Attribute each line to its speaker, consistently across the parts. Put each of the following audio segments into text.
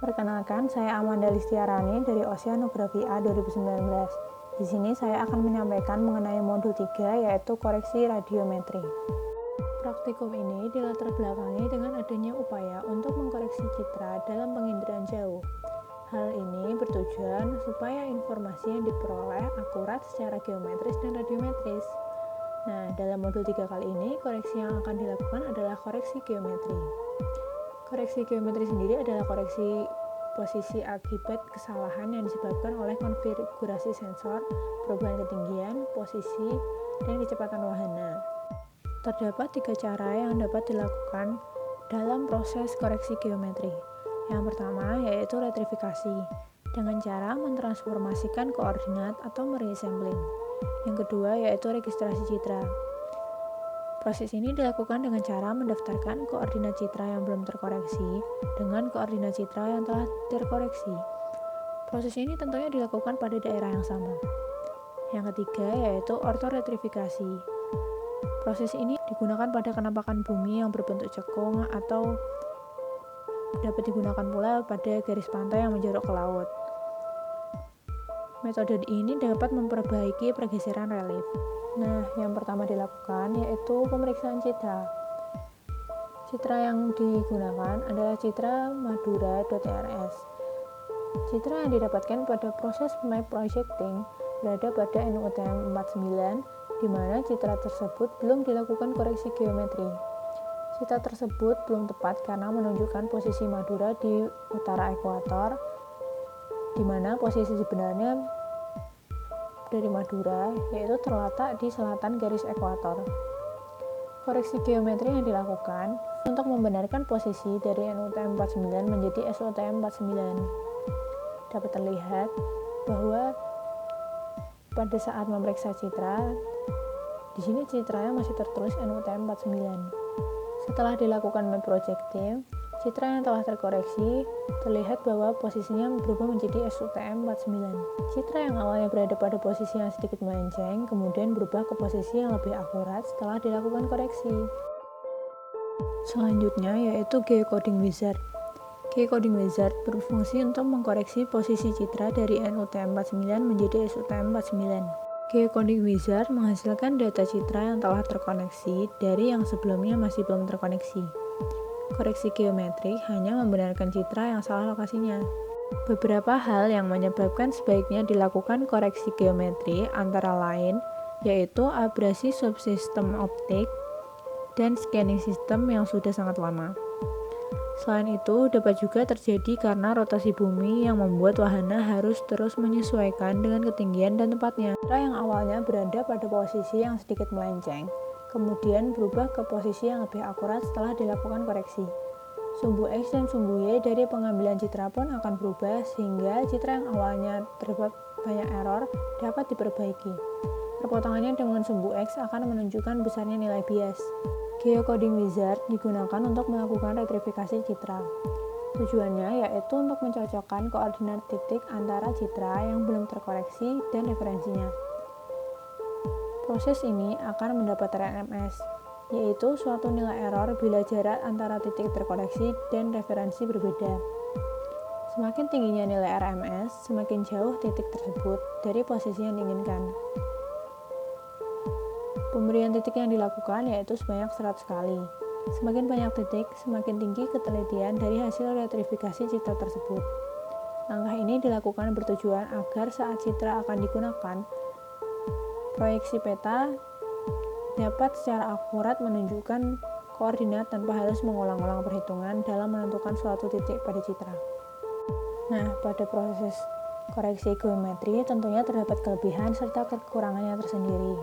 Speaker 1: Perkenalkan, saya Amanda Listiarani dari Oceanografi A 2019. Di sini saya akan menyampaikan mengenai modul 3 yaitu koreksi radiometri. Praktikum ini dilatar belakangi dengan adanya upaya untuk mengkoreksi citra dalam penginderaan jauh. Hal ini bertujuan supaya informasi yang diperoleh akurat secara geometris dan radiometris. Nah, dalam modul 3 kali ini, koreksi yang akan dilakukan adalah koreksi geometri. Koreksi geometri sendiri adalah koreksi posisi akibat kesalahan yang disebabkan oleh konfigurasi sensor, perubahan ketinggian, posisi, dan kecepatan wahana. Terdapat 3 cara yang dapat dilakukan dalam proses koreksi geometri. Yang pertama yaitu retrifikasi, dengan cara mentransformasikan koordinat atau meresampling. Yang kedua yaitu registrasi citra. Proses ini dilakukan dengan cara mendaftarkan koordinat citra yang belum terkoreksi dengan koordinat citra yang telah terkoreksi. Proses ini tentunya dilakukan pada daerah yang sama. Yang ketiga yaitu ortoretrifikasi. Proses ini digunakan pada kenampakan bumi yang berbentuk cekung atau dapat digunakan pula pada garis pantai yang menjorok ke laut. Metode ini dapat memperbaiki pergeseran relief. Nah, yang pertama dilakukan yaitu pemeriksaan citra. Citra yang digunakan adalah citra madura.rs. Citra yang didapatkan pada proses map projecting berada pada NUTM 49, di mana citra tersebut belum dilakukan koreksi geometri. Citra tersebut belum tepat karena menunjukkan posisi Madura di utara ekuator, di mana posisi sebenarnya dari Madura yaitu terletak di selatan garis ekuator. Koreksi geometri yang dilakukan untuk membenarkan posisi dari NUTM 49 menjadi SUTM 49. Dapat terlihat bahwa pada saat memeriksa citra, di sini citranya masih tertulis NUTM 49. Setelah dilakukan map projecting, citra yang telah terkoreksi terlihat bahwa posisinya berubah menjadi SUTM 49. Citra yang awalnya berada pada posisi yang sedikit melenceng, kemudian berubah ke posisi yang lebih akurat setelah dilakukan koreksi. Selanjutnya yaitu Geocoding Wizard. Geocoding Wizard berfungsi untuk mengkoreksi posisi citra dari NUTM 49 menjadi SUTM 49. Geocoding Wizard menghasilkan data citra yang telah terkoneksi dari yang sebelumnya masih belum terkoneksi. Koreksi geometrik hanya membenarkan citra yang salah lokasinya. Beberapa hal yang menyebabkan sebaiknya dilakukan koreksi geometri antara lain yaitu abrasi subsistem optik dan scanning system yang sudah sangat lama. Selain itu, dapat juga terjadi karena rotasi bumi yang membuat wahana harus terus menyesuaikan dengan ketinggian dan tempatnya. Citra yang awalnya berada pada posisi yang sedikit melenceng, kemudian berubah ke posisi yang lebih akurat setelah dilakukan koreksi. Sumbu X dan sumbu Y dari pengambilan citra pun akan berubah sehingga citra yang awalnya terdapat banyak error dapat diperbaiki. Perpotongannya dengan sumbu X akan menunjukkan besarnya nilai bias. Geocoding Wizard digunakan untuk melakukan retrifikasi citra. Tujuannya yaitu untuk mencocokkan koordinat titik antara citra yang belum terkoreksi dan referensinya. Proses ini akan mendapat RMS, yaitu suatu nilai error bila jarak antara titik terkoreksi dan referensi berbeda. Semakin tingginya nilai RMS, semakin jauh titik tersebut dari posisi yang diinginkan. Pemberian titik yang dilakukan yaitu sebanyak 100 kali. Semakin banyak titik, semakin tinggi ketelitian dari hasil retrifikasi citra tersebut. Langkah ini dilakukan bertujuan agar saat citra akan digunakan, proyeksi peta dapat secara akurat menunjukkan koordinat tanpa harus mengulang-ulang perhitungan dalam menentukan suatu titik pada citra. Nah, pada proses koreksi geometri tentunya terdapat kelebihan serta kekurangannya tersendiri.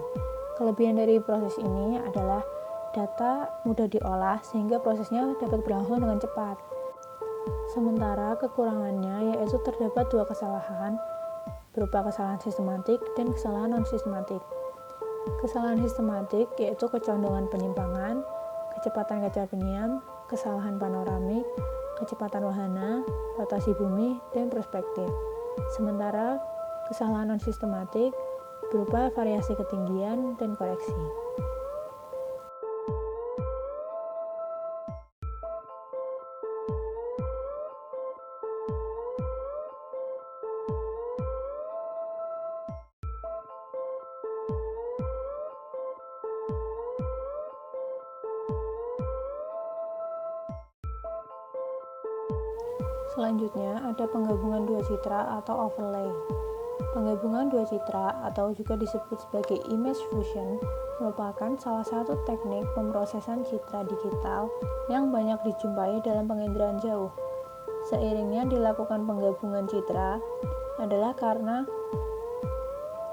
Speaker 1: Kelebihan dari proses ini adalah data mudah diolah sehingga prosesnya dapat berlangsung dengan cepat. Sementara kekurangannya yaitu terdapat 2 kesalahan berupa kesalahan sistematik dan kesalahan non-sistematik. Kesalahan sistematik yaitu kecondongan penyimpangan, kecepatan kaca penyiam, kesalahan panoramik, kecepatan wahana, rotasi bumi, dan perspektif. Sementara kesalahan non-sistematik berupa variasi ketinggian dan koreksi. Selanjutnya ada penggabungan dua citra atau overlay. Penggabungan dua citra atau juga disebut sebagai image fusion merupakan salah satu teknik pemrosesan citra digital yang banyak dijumpai dalam penginderaan jauh. Seiringnya dilakukan penggabungan citra adalah karena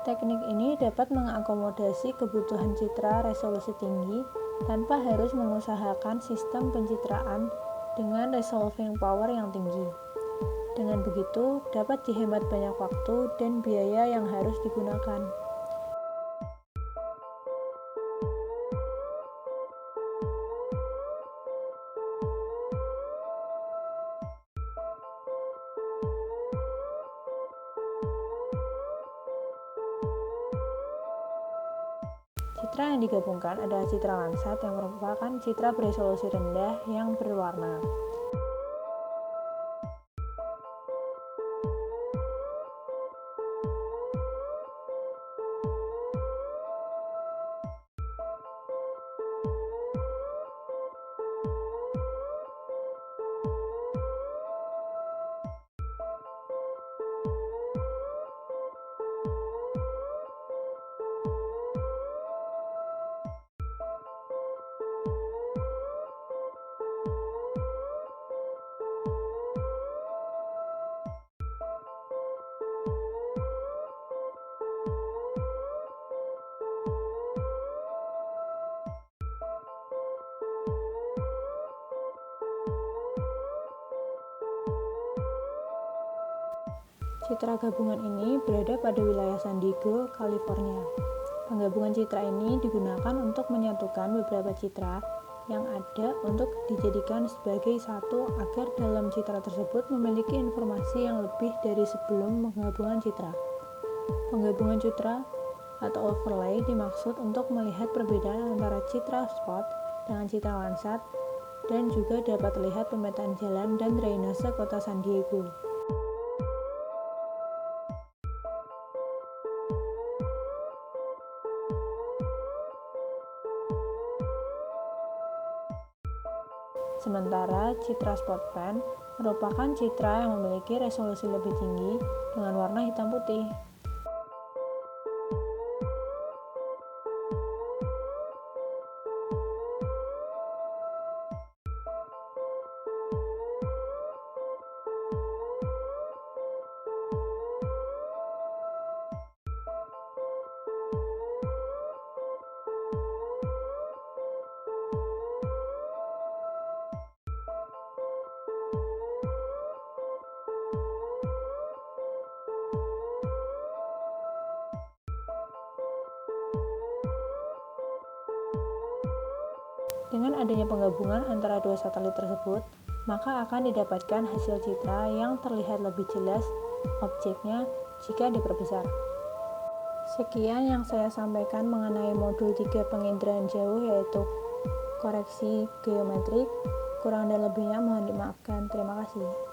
Speaker 1: teknik ini dapat mengakomodasi kebutuhan citra resolusi tinggi tanpa harus mengusahakan sistem pencitraan dengan resolving power yang tinggi. Dengan begitu, dapat dihemat banyak waktu dan biaya yang harus digunakan. Citra yang digabungkan adalah citra Landsat yang merupakan citra beresolusi rendah yang berwarna. Citra gabungan ini berada pada wilayah San Diego, California. Penggabungan citra ini digunakan untuk menyatukan beberapa citra yang ada untuk dijadikan sebagai satu agar dalam citra tersebut memiliki informasi yang lebih dari sebelum penggabungan citra. Penggabungan citra atau overlay dimaksud untuk melihat perbedaan antara citra spot dengan citra Landsat dan juga dapat terlihat pemetaan jalan dan drainase kota San Diego. Sementara citra spot pen merupakan citra yang memiliki resolusi lebih tinggi dengan warna hitam putih. Dengan adanya penggabungan antara dua satelit tersebut, maka akan didapatkan hasil citra yang terlihat lebih jelas objeknya jika diperbesar. Sekian yang saya sampaikan mengenai modul 3 penginderaan jauh, yaitu koreksi geometrik. Kurang dan lebihnya mohon dimaafkan. Terima kasih.